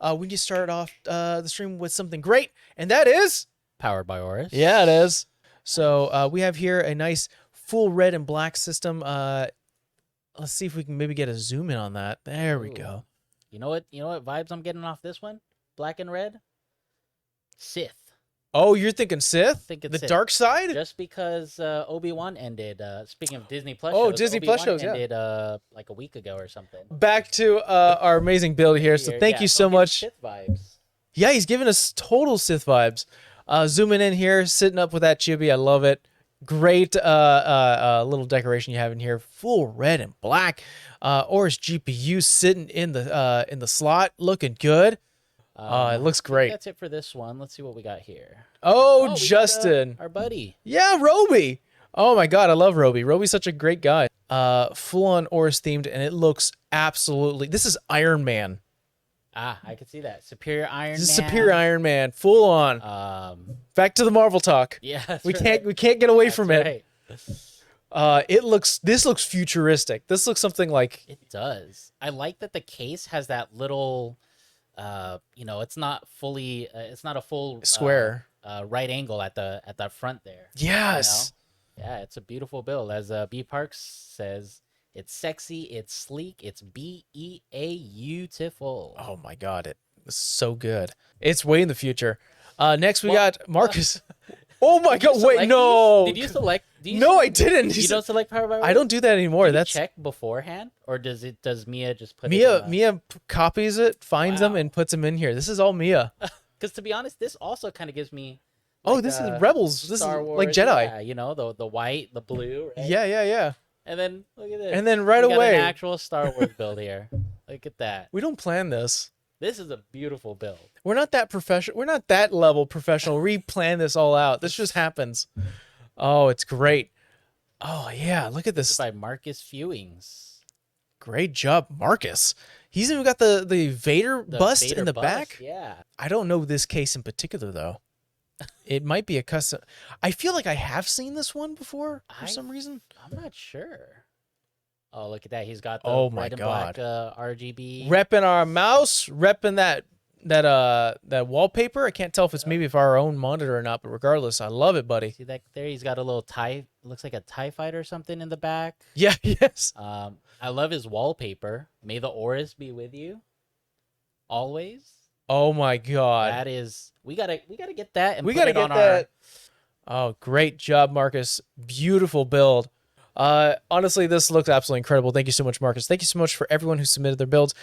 we need to start off the stream with something great, and that is Powered by AORUS. Yeah, it is. So we have here a nice full red and black system. Let's see if we can maybe get a zoom in on that. There we go. You know what? You know what vibes I'm getting off this one? Black and red. Sith. Oh, you're thinking Sith? Thinking the Sith. dark side? Just because Obi-Wan ended. Speaking of Disney Plus Oh, shows, Disney Plus Obi-Wan shows, yeah. ended like a week ago or something. Back to our amazing build here. So thank you so much. Sith vibes. Yeah, he's giving us total Sith vibes. Zooming in here, sitting up with that chibi. I love it. Great little decoration you have in here. Full red and black. AORUS GPU sitting in the slot, looking good. It looks great. That's it for this one. Let's see what we got here. Oh, we Justin. got, our buddy. Yeah, Roby. Oh my God, I love Roby. Roby's such a great guy. Full on AORUS themed, and it looks absolutely. This is Iron Man. Ah, I can see that. Superior Iron This is Man. Superior Iron Man, full on. Back to the Marvel talk. Yeah, that's we right. can't get away from it. Right. This looks futuristic. This looks something like It does. I like that the case has that little, you know, it's not fully, it's not a full square. Right angle at the front there. Yes. You know? Yeah, it's a beautiful build. As B Parks says, it's sexy, it's sleek, it's beautiful. Oh my God, it was so good. It's way in the future. Next we got Marcus. Oh my God! Wait, no. Did you select? No, I didn't. You don't select Power by I don't do that anymore. Did That's you check beforehand, or does Mia just put Mia copies it, finds them, and puts them in here. This is all Mia. Because to be honest, this also kind of gives me. Oh, like, this is Rebels. This is Star Wars, like Jedi. Yeah, you know, the white, the blue. Right? Yeah. And then look at this. And then right we got away, an actual Star Wars build here. Look at that. we don't plan this. This is a beautiful build. We're not that professional. We're not that level professional. We plan this all out. This just happens. Oh, it's great. Oh yeah, look at This this. is by Marcus Fewings. Great job, Marcus. He's even got the Vader bust Vader in the bust, back. Yeah. I don't know this case in particular though. It might be a custom. I feel like I have seen this one before for some reason. I'm not sure. Oh, look at that. He's got the Oh my red and God. black RGB. Repping our mouse, repping that wallpaper. I can't tell if it's maybe for our own monitor or not, but regardless, I love it, buddy. See that there? He's got a little TIE, looks like a TIE fighter or something in the back. Yeah, yes. I love his wallpaper. May the AORUS be with you. Always. Oh my God. That is, we gotta get that and We put gotta it get on that. Oh, great job, Marcus. Beautiful build. Honestly, this looks absolutely incredible. Thank you so much, Marcus. Thank you so much for everyone who submitted their builds.